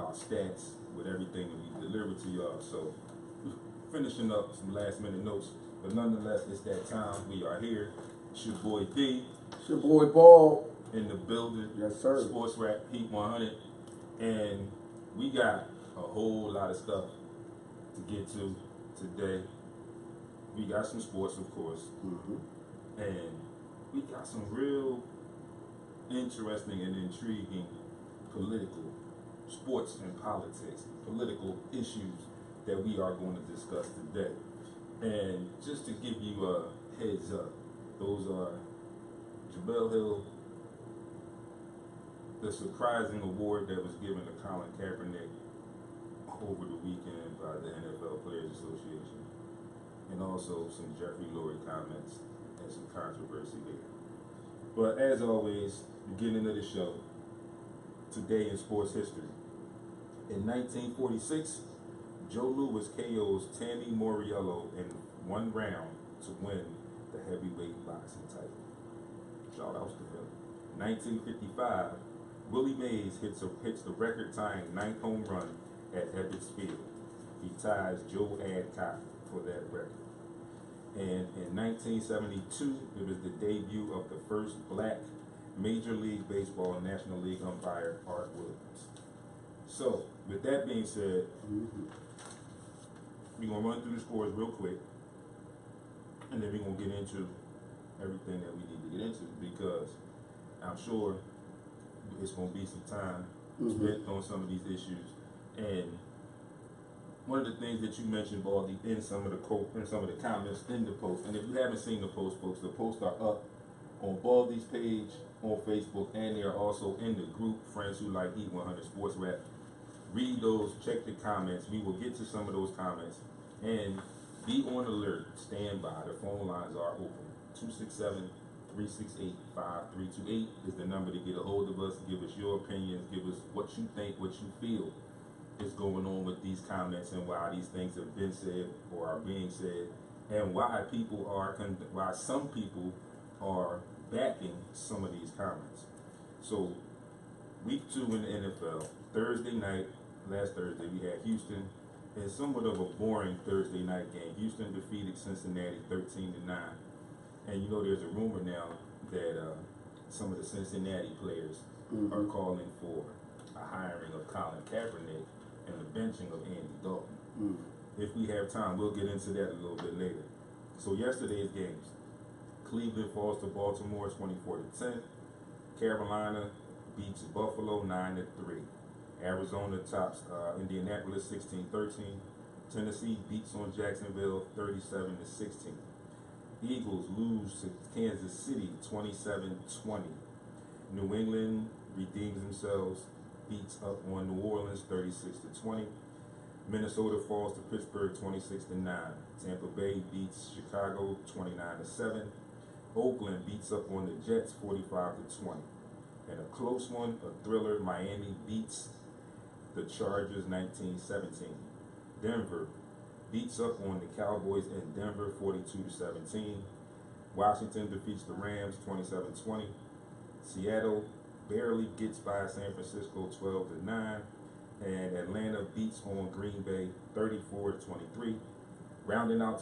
our stats, with everything that we deliver to y'all. So, finishing up some last minute notes, but nonetheless, it's that time. We are here. It's your boy D. It's your boy Ball. In the building. Yes, sir. SportsRap Heat 100. And we got a whole lot of stuff to get to today. We got some sports, of course. And we got some real interesting and intriguing political, sports and politics, political issues that we are going to discuss today. And just to give you a heads up, those are Jabel Hill, the surprising award that was given to Colin Kaepernick over the weekend by the NFL Players Association, and also some Jeffrey Lurie comments and some controversy there. But as always, beginning of the show, today in sports history. In 1946, Joe Louis KO's Tammy Moriello in one round to win the heavyweight boxing title. Shout outs to him. 1955, Willie Mays hits the record-tying 9th home run at Ebbets Field. He ties Joe Adcock for that record. And in 1972, it was the debut of the first black Major League Baseball National League umpire, Art Williams. So, with that being said, we're going to run through the scores real quick, and then we're going to get into everything that we need to get into, because I'm sure it's going to be some time spent on some of these issues. And one of the things that you mentioned, Baldy, in some of the comments in the post, and if you haven't seen the post, folks, the posts are up on Baldy's page on Facebook, and they are also in the group Friends Who Like Heat 100 Sports Rap. Read those, check the comments. We will get to some of those comments, and be on alert. Stand by. The phone lines are open. 267-368-5328 is the number to get a hold of us. Give us your opinions. Give us what you think, what you feel is going on with these comments, and why these things have been said or are being said, and why some people are backing some of these comments. So, week 2 in the NFL, Thursday night, last Thursday, we had Houston in somewhat of a boring Thursday night game. Houston defeated Cincinnati 13-9. And you know, there's a rumor now that some of the Cincinnati players are calling for a hiring of Colin Kaepernick and the benching of Andy Dalton. If we have time, we'll get into that a little bit later. So yesterday's games: Cleveland falls to Baltimore 24-10. Carolina beats Buffalo 9-3. Arizona tops Indianapolis 16-13. Tennessee beats on Jacksonville 37-16. Eagles lose to Kansas City 27-20. New England redeems themselves, beats up on New Orleans 36-20. Minnesota falls to Pittsburgh 26-9. Tampa Bay beats Chicago 29-7. Oakland beats up on the Jets 45-20. And a close one, a thriller, Miami beats the Chargers 19-17. Denver beats up on the Cowboys in Denver 42-17. Washington defeats the Rams 27-20. Seattle barely gets by San Francisco 12-9. And Atlanta beats on Green Bay 34-23. Rounding out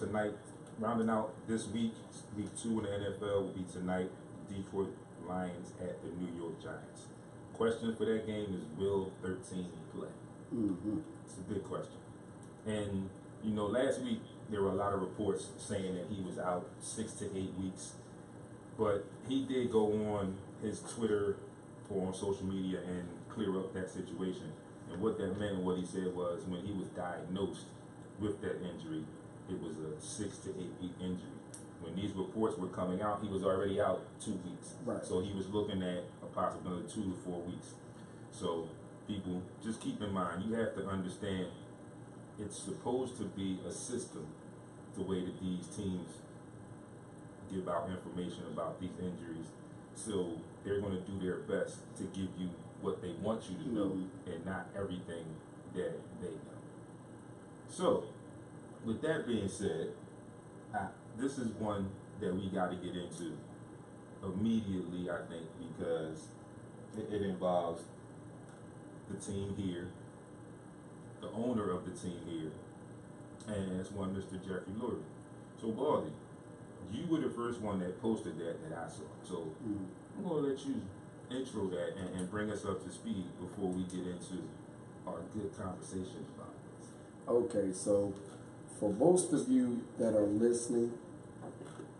this week, week 2 in the NFL will be tonight, Detroit Lions at the New York Giants. Question for that game is, will 13 play? It's a big question. And you know, last week there were a lot of reports saying that he was out 6 to 8 weeks, but he did go on his Twitter or on social media and clear up that situation. And what that meant, what he said was, when he was diagnosed with that injury, it was a 6 to 8 week injury. When these reports were coming out, he was already out 2 weeks. Right. So he was looking at a possible 2 to 4 weeks. So people, just keep in mind, you have to understand, it's supposed to be a system, the way that these teams give out information about these injuries. So they're going to do their best to give you what they want you to know, and not everything that they know. So, with that being said, this is one that we got to get into immediately, I think, because it involves the team here the owner of the team here, and it's one Mr. Jeffrey Lurie. So, Baldy, you were the first one that posted that I saw. So, I'm going to let you intro that and bring us up to speed before we get into our good conversation about this. Okay, so for most of you that are listening,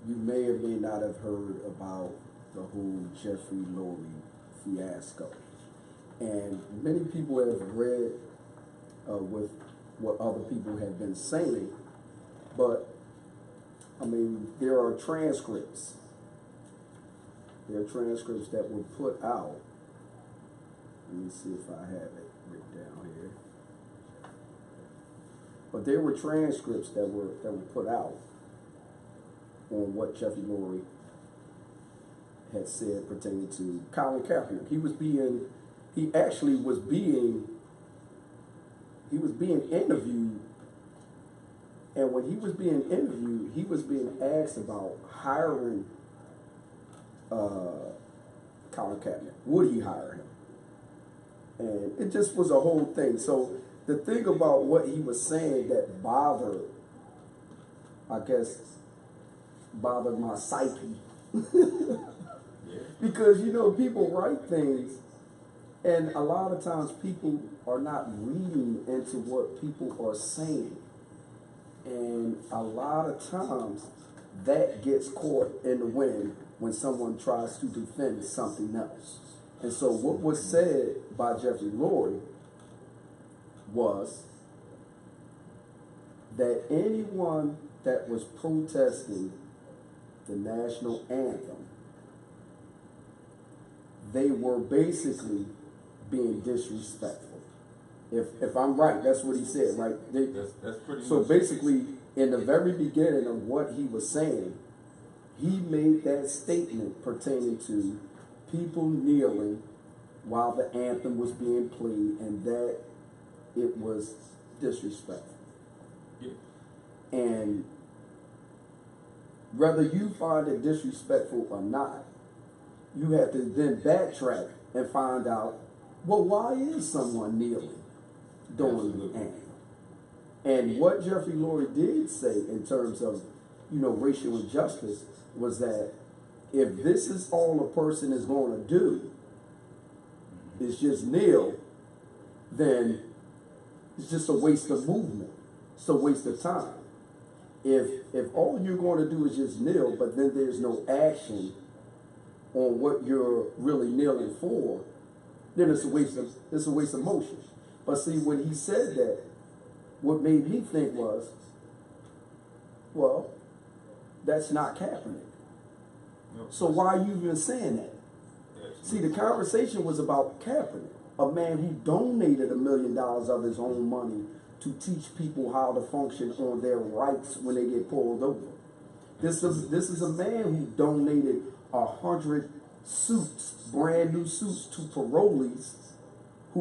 you may or may not have heard about the whole Jeffrey Lurie fiasco. And many people have read with what other people have been saying, but I mean, there are transcripts. There are transcripts that were put out. Let me see if I have it written down here. But there were transcripts that were put out on what Jeffrey Lurie had said pertaining to Colin Kaepernick. He actually was being interviewed, and when he was being interviewed, he was being asked about hiring Colin Kaepernick. Would he hire him? And it just was a whole thing. So the thing about what he was saying that bothered my psyche. Because, you know, people write things, and a lot of times people are not reading into what people are saying. And a lot of times that gets caught in the wind when someone tries to defend something else. And so what was said by Jeffrey Lurie was that anyone that was protesting the national anthem, they were basically being disrespectful. If I'm right, that's what he said, right? That's pretty so much basically, in the very beginning of what he was saying, he made that statement pertaining to people kneeling while the anthem was being played, and that it was disrespectful. Yeah. And whether you find it disrespectful or not, you have to then backtrack and find out, well, why is someone kneeling during the anthem? And what Jeffrey Lurie did say in terms of, you know, racial injustice was that if this is all a person is going to do, is just kneel, then it's just a waste of movement. It's a waste of time. If all you're going to do is just kneel, but then there's no action on what you're really kneeling for, then it's a waste of motion. But see, when he said that, what made me think was, well, that's not Kaepernick. So why are you even saying that? See, the conversation was about Kaepernick, a man who donated $1 million of his own money to teach people how to function on their rights when they get pulled over. This is a man who donated 100 suits, brand new suits, to parolees who